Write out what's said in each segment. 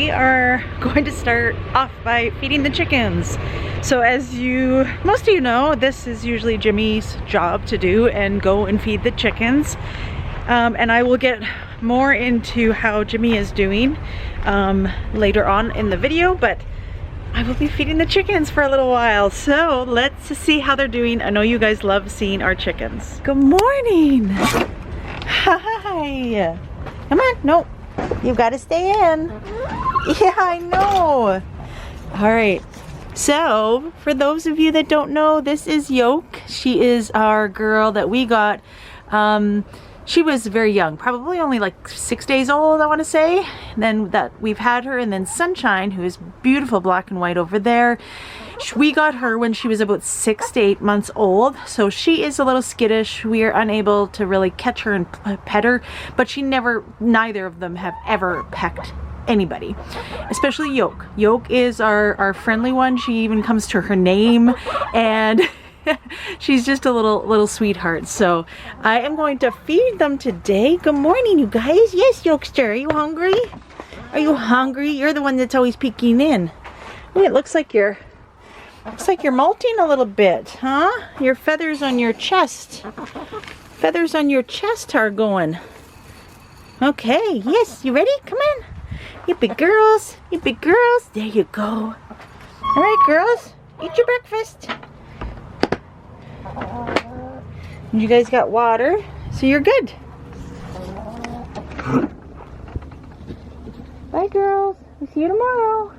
we are going to start off by feeding the chickens. So as most of you know, this is usually Jimmy's job to do and go and feed the chickens. And I will get more into how Jimmy is doing later on in the video, but I will be feeding the chickens for a little while. So let's see how they're doing. I know you guys love seeing our chickens. Good morning. Hi. Come on. No, you've got to stay in. Yeah, I know. All right. So for those of you that don't know, this is Yoke. She is our girl that we got. She was very young, probably only like 6 days old, I want to say. And then that we've had her, and then Sunshine, who is beautiful black and white over there. We got her when she was about 6 to 8 months old, so she is a little skittish. We are unable to really catch her and pet her, but neither of them have ever pecked anybody, especially Yoke. Yoke is our friendly one. She even comes to her name, and she's just a little sweetheart. So I am going to feed them today. Good morning, you guys. Yes, Yokester, are you hungry? Are you hungry? You're the one that's always peeking in. Oh, it looks like you're molting a little bit, huh? Your feathers on your chest. Feathers on your chest are going. Okay, yes, you ready? Come on. You big girls. You big girls. There you go. All right, girls. Eat your breakfast. You guys got water, so you're good. Bye, girls. We'll see you tomorrow.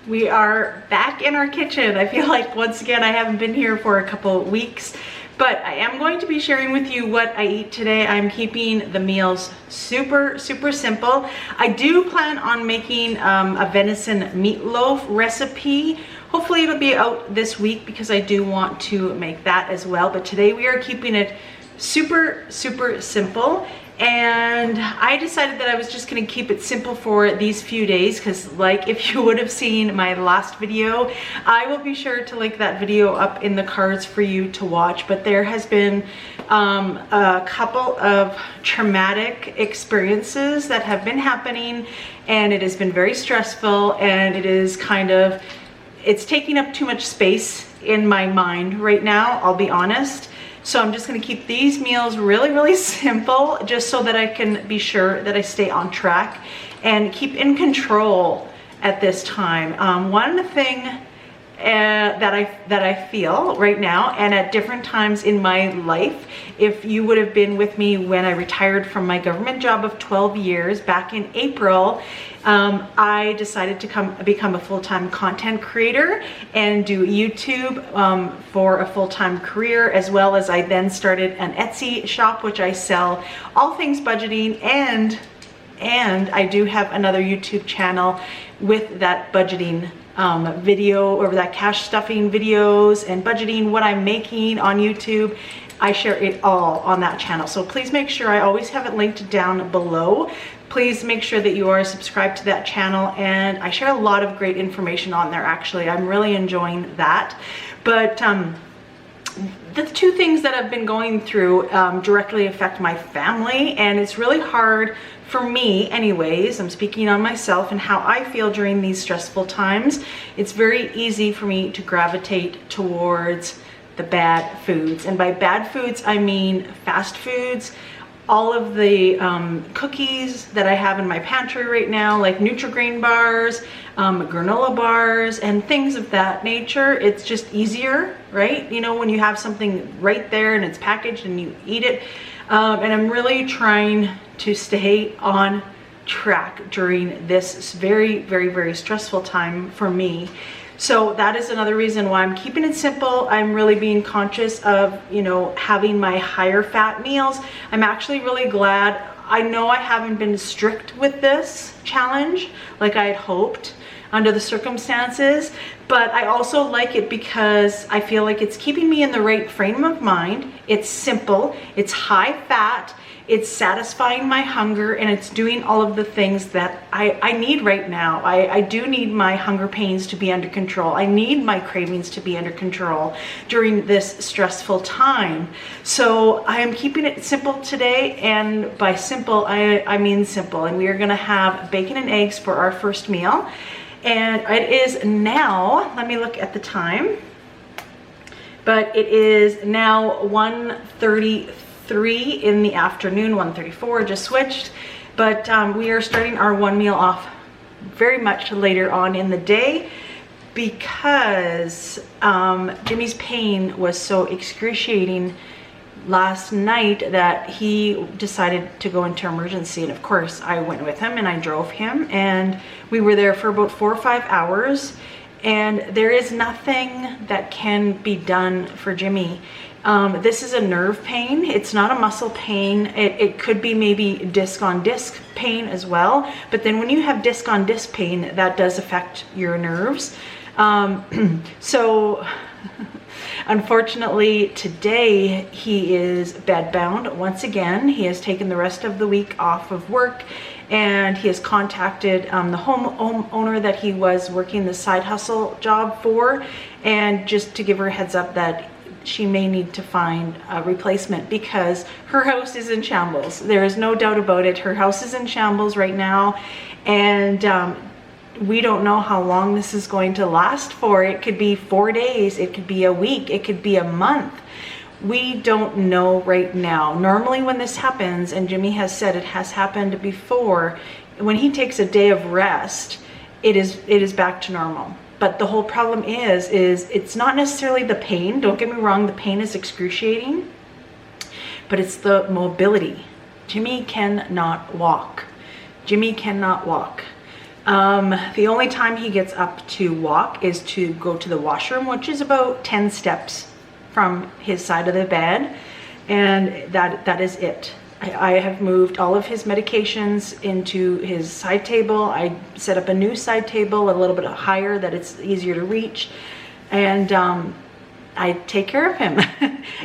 We are back in our kitchen. I feel like once again I haven't been here for a couple weeks, but I am going to be sharing with you what I eat today. I'm keeping the meals super simple. I do plan on making a venison meatloaf recipe. Hopefully it'll be out this week because I do want to make that as well. But today we are keeping it super simple. And I decided that I was just gonna keep it simple for these few days, because like if you would have seen my last video, I will be sure to link that video up in the cards for you to watch. But there has been a couple of traumatic experiences that have been happening, and it has been very stressful, and it is it's taking up too much space in my mind right now, I'll be honest. So I'm just gonna keep these meals really simple, just so that I can be sure that I stay on track and keep in control at this time. One thing that I feel right now, and at different times in my life, if you would have been with me when I retired from my government job of 12 years back in April, I decided to become a full-time content creator and do YouTube for a full-time career, as well as I then started an Etsy shop, which I sell all things budgeting, and I do have another YouTube channel with that budgeting video, or that cash stuffing videos and budgeting, what I'm making on YouTube. I share it all on that channel. So please make sure, I always have it linked down below. Please make sure that you are subscribed to that channel, and I share a lot of great information on there actually. I'm really enjoying that. But the two things that I've been going through directly affect my family, and it's really hard for me anyways. I'm speaking on myself and how I feel during these stressful times. It's very easy for me to gravitate towards the bad foods, and by bad foods I mean fast foods. All of the cookies that I have in my pantry right now, like Nutri-Grain bars, granola bars, and things of that nature. It's just easier, right? You know, when you have something right there and it's packaged and you eat it. And I'm really trying to stay on track during this very stressful time for me. So that is another reason why I'm keeping it simple. I'm really being conscious of, you know, having my higher fat meals. I'm actually really glad. I know I haven't been strict with this challenge like I had hoped under the circumstances, but I also like it because I feel like it's keeping me in the right frame of mind. It's simple, it's high fat, It's satisfying my hunger, and it's doing all of the things that I need right now. I do need my hunger pains to be under control. I need my cravings to be under control during this stressful time. So I am keeping it simple today, and by simple, I mean simple. And we are gonna have bacon and eggs for our first meal. And it is now, let me look at the time, but it is now 1:33 in the afternoon, 1:34, just switched. But we are starting our one meal off very much later on in the day because Jimmy's pain was so excruciating last night that he decided to go into emergency. And of course I went with him and I drove him, and we were there for about 4 or 5 hours, and there is nothing that can be done for Jimmy. This is a nerve pain. It's not a muscle pain. It could be maybe disc on disc pain as well, but then when you have disc on disc pain, that does affect your nerves. So unfortunately, today he is bedbound once again. He has taken the rest of the week off of work, and he has contacted the homeowner that he was working the side hustle job for, and just to give her a heads up that she may need to find a replacement because her house is in shambles. There is no doubt about it. Her house is in shambles right now, and we don't know how long this is going to last for. It could be 4 days, it could be a week, it could be a month. We don't know right now. Normally when this happens, and Jimmy has said it has happened before, when he takes a day of rest, it is back to normal. But the whole problem is it's not necessarily the pain. Don't get me wrong, the pain is excruciating, but it's the mobility. Jimmy cannot walk. Jimmy cannot walk. The only time he gets up to walk is to go to the washroom, which is about 10 steps from his side of the bed, and that is it. I have moved all of his medications into his side table. I set up a new side table a little bit higher that it's easier to reach, and I take care of him.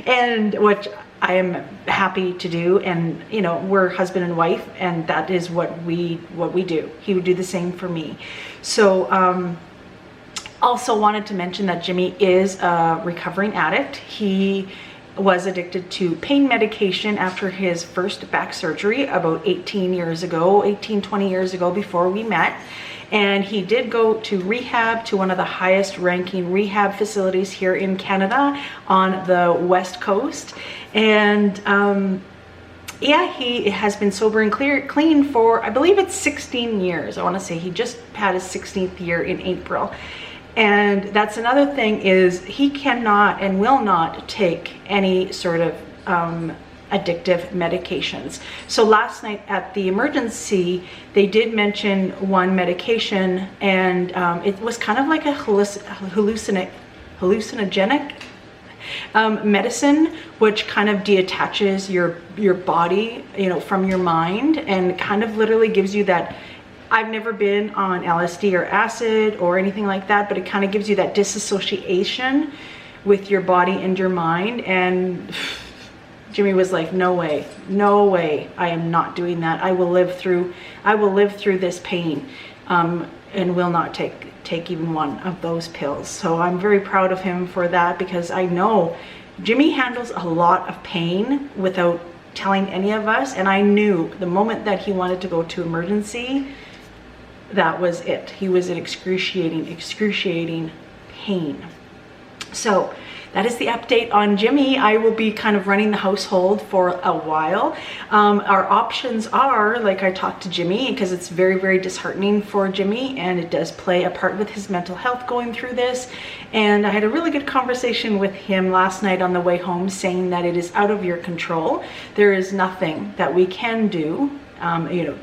And what I am happy to do, and you know, we're husband and wife, and that is what we do. He would do the same for me. So also wanted to mention that Jimmy is a recovering addict. He was addicted to pain medication after his first back surgery about 18 years ago, 20 years ago, before we met. And he did go to rehab, to one of the highest ranking rehab facilities here in Canada on the West Coast. And yeah, he has been sober and clean for, I believe it's 16 years. I want to say he just had his 16th year in April. And that's another thing, is he cannot and will not take any sort of addictive medications. So last night at the emergency, they did mention one medication, and it was kind of like a hallucinogenic medicine, which kind of detaches your body, you know, from your mind, and kind of literally gives you that. I've never been on LSD or acid or anything like that, but it kind of gives you that disassociation with your body and your mind. And Jimmy was like, no way, I am not doing that. I will live through this pain, and will not take even one of those pills. So I'm very proud of him for that, because I know Jimmy handles a lot of pain without telling any of us. And I knew the moment that he wanted to go to emergency, that was it. He was in excruciating pain. So that is the update on Jimmy. I will be kind of running the household for a while. Our options are, like, I talked to Jimmy, because it's very, very disheartening for Jimmy, and it does play a part with his mental health going through this. And I had a really good conversation with him last night on the way home, saying that it is out of your control. There is nothing that we can do, you know,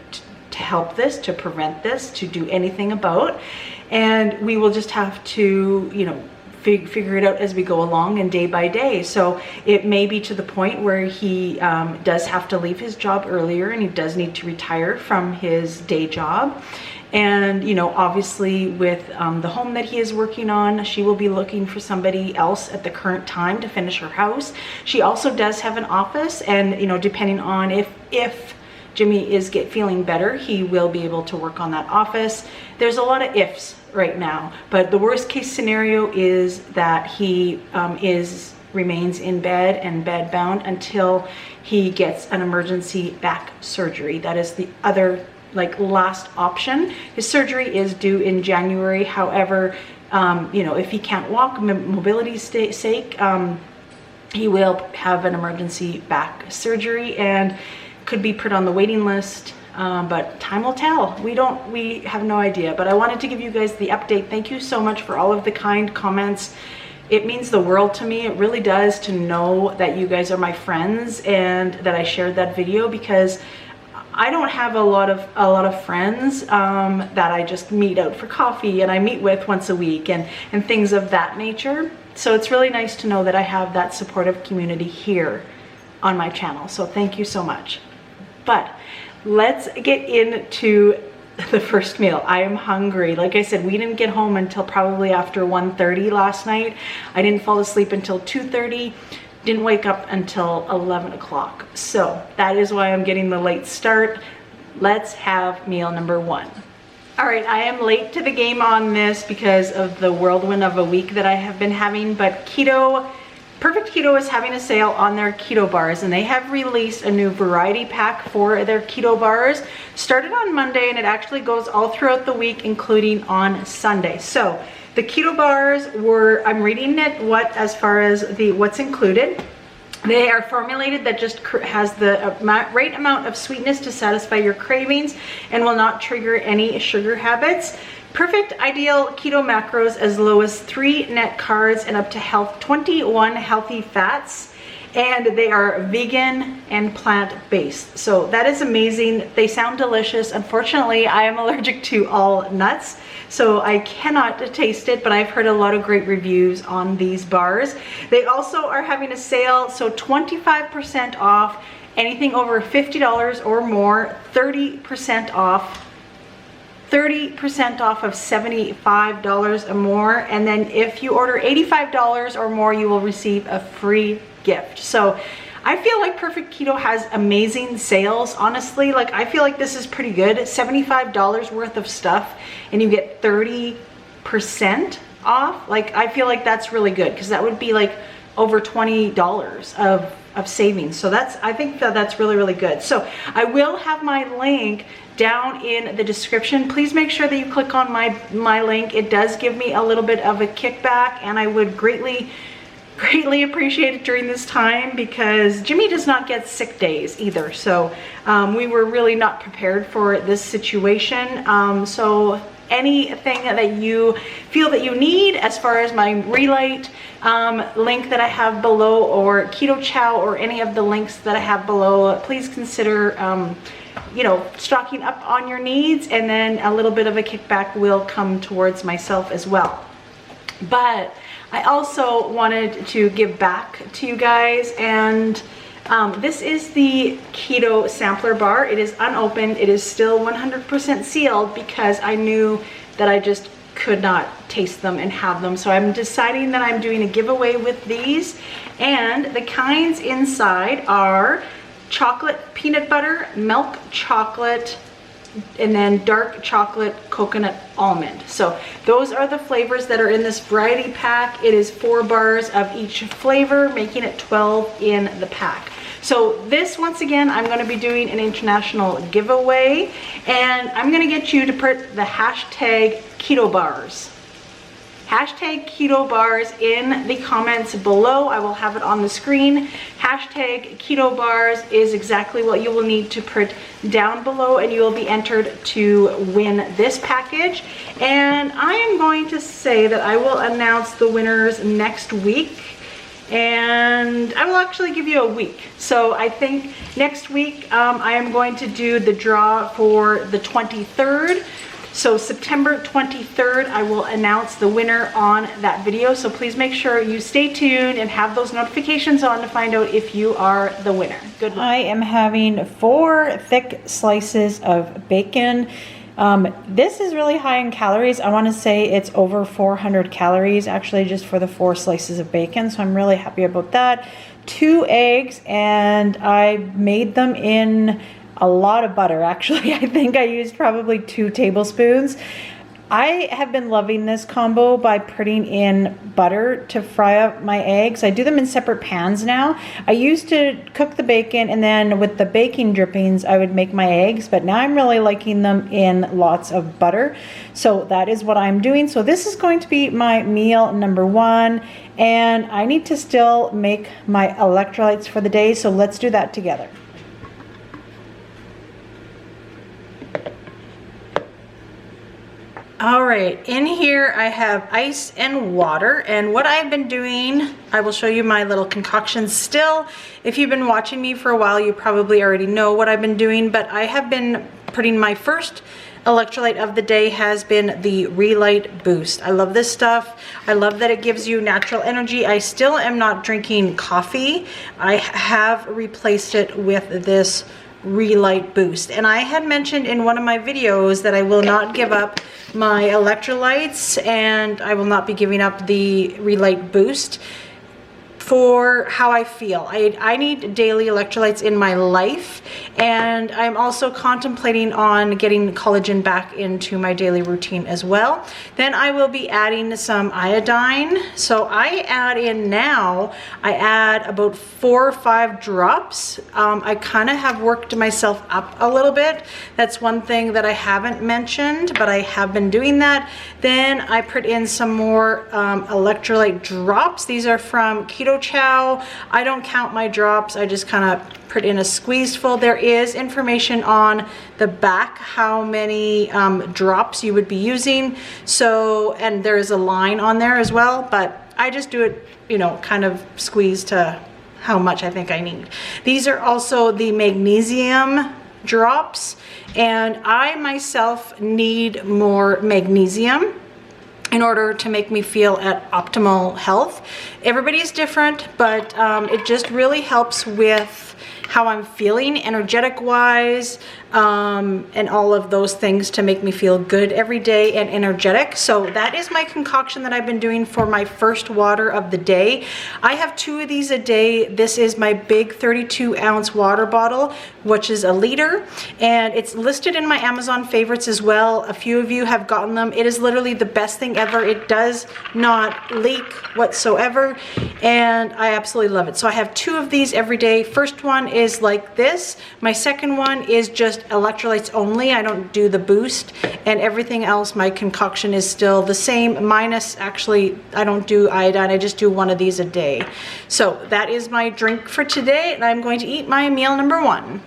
to help this, to prevent this, to do anything about. And we will just have to, you know, figure it out as we go along and day by day. So it may be to the point where he does have to leave his job earlier, and he does need to retire from his day job. And, you know, obviously with the home that he is working on, she will be looking for somebody else at the current time to finish her house. She also does have an office, and, you know, depending on if Jimmy is feeling better, he will be able to work on that office. There's a lot of ifs right now, but the worst case scenario is that he remains in bed and bed bound until he gets an emergency back surgery. That is the other, like, last option. His surgery is due in January. However, you know, if he can't walk, mobility's sake, he will have an emergency back surgery and could be put on the waiting list. But time will tell. We have no idea, but I wanted to give you guys the update. Thank you so much for all of the kind comments. It means the world to me. It really does, to know that you guys are my friends and that I shared that video, because I don't have a lot of friends that I just meet out for coffee and I meet with once a week and things of that nature. So it's really nice to know that I have that supportive community here on my channel. So thank you so much. But let's get into the first meal. I am hungry. Like I said, we didn't get home until probably after 1:30 last night. I didn't fall asleep until 2:30. Didn't wake up until 11 o'clock. So that is why I'm getting the late start. Let's have meal number one. All right, I am late to the game on this because of the whirlwind of a week that I have been having, but Perfect Keto is having a sale on their keto bars, and they have released a new variety pack for their keto bars. Started on Monday, and it actually goes all throughout the week, including on Sunday. So the keto bars were, I'm reading it as far as what's included. They are formulated that just has the right amount of sweetness to satisfy your cravings and will not trigger any sugar habits. Perfect ideal keto macros as low as 3 net carbs and up to 21 healthy fats. And they are vegan and plant-based. So that is amazing. They sound delicious. Unfortunately, I am allergic to all nuts, so I cannot taste it, but I've heard a lot of great reviews on these bars. They also are having a sale, so 25% off anything over $50 or more, 30% off. 30% off of $75 or more, and then if you order $85 or more, you will receive a free gift. So I feel like Perfect Keto has amazing sales, honestly. Like, I feel like this is pretty good. $75 worth of stuff and you get 30% off. Like, I feel like that's really good, because that would be like over $20 of savings. So I think that's really, really good. So I will have my link down in the description. Please make sure that you click on my link. It does give me a little bit of a kickback, and I would greatly appreciate it during this time, because Jimmy does not get sick days either. So we were really not prepared for this situation. So anything that you feel that you need, as far as my Relight link that I have below, or Keto Chow, or any of the links that I have below, please consider you know, stocking up on your needs, and then a little bit of a kickback will come towards myself as well. But I also wanted to give back to you guys, and this is the Keto Sampler Bar. It is unopened. It is still 100% sealed, because I knew that I just could not taste them and have them. So I'm deciding that I'm doing a giveaway with these, and the kinds inside are chocolate peanut butter, milk chocolate, and then dark chocolate coconut almond. So those are the flavors that are in this variety pack. It is 4 bars of each flavor, making it 12 in the pack. So this, once again, I'm going to be doing an international giveaway, and I'm going to get you to put the hashtag keto bars. Hashtag keto bars in the comments below. I will have it on the screen. Hashtag keto bars is exactly what you will need to put down below, and you will be entered to win this package. And I am going to say that I will announce the winners next week, and I will actually give you a week. So I think next week I am going to do the draw for the 23rd. So September 23rd, I will announce the winner on that video. So please make sure you stay tuned and have those notifications on to find out if you are the winner. Good luck. I am having 4 thick slices of bacon. This is really high in calories. I want to say it's over 400 calories actually just for the 4 slices of bacon. So I'm really happy about that. 2 eggs, and I made them in a lot of butter actually. I think I used probably 2 tablespoons. I have been loving this combo by putting in butter to fry up my eggs. I do them in separate pans now. I used to cook the bacon and then with the baking drippings I would make my eggs, but now I'm really liking them in lots of butter. So that is what I'm doing. So this is going to be my meal number 1, and I need to still make my electrolytes for the day, so let's do that together. All right, in here I have ice and water, and what I've been doing, I will show you my little concoction still. If you've been watching me for a while, you probably already know what I've been doing, but I have been putting my first electrolyte of the day has been the Relight Boost. I love this stuff. I love that it gives you natural energy. I still am not drinking coffee. I have replaced it with this Relight Boost, and I had mentioned in one of my videos that I will not give up my electrolytes and I will not be giving up the Relight Boost for how I feel. I need daily electrolytes in my life, and I'm also contemplating on getting collagen back into my daily routine as well. Then I will be adding some iodine. So I add in now, I add about 4 or 5 drops. I kind of have worked myself up a little bit. That's one thing that I haven't mentioned, but I have been doing that. Then I put in some more electrolyte drops. These are from Keto. I don't count my drops. I just kind of put in a squeeze full. There is information on the back how many drops you would be using. So, and there is a line on there as well, but I just do it, you know, kind of squeeze to how much I think I need. These are also the magnesium drops, and I myself need more magnesium in order to make me feel at optimal health. Everybody is different, but it just really helps with how I'm feeling energetic wise, and all of those things to make me feel good every day and energetic. So that is my concoction that I've been doing for my first water of the day. I have 2 of these a day. This is my big 32-ounce water bottle, which is 1 liter, and it's listed in my Amazon favorites as well. A few of you have gotten them. It is literally the best thing ever. It does not leak whatsoever, and I absolutely love it. So I have 2 of these every day. First one is like this. My second one is just electrolytes only. I don't do the boost, and everything else, my concoction is still the same, minus actually I don't do iodine. I just do 1 of these a day. So that is my drink for today, and I'm going to eat my meal number 1.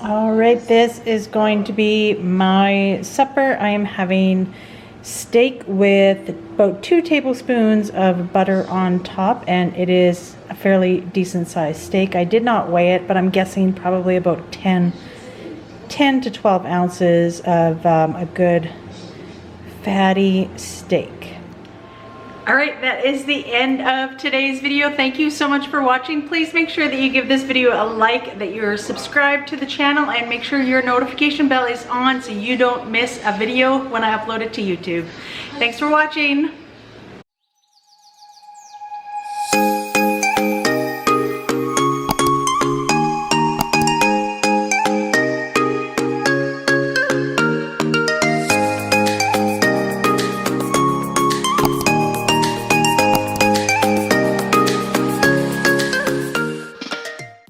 All right, this is going to be my supper. I am having steak with about 2 tablespoons of butter on top, and it is a fairly decent sized steak. I did not weigh it, but I'm guessing probably about 10 to 12 ounces of a good fatty steak. All right, that is the end of today's video. Thank you so much for watching. Please make sure that you give this video a like, that you're subscribed to the channel, and make sure your notification bell is on so you don't miss a video when I upload it to YouTube. Thanks for watching.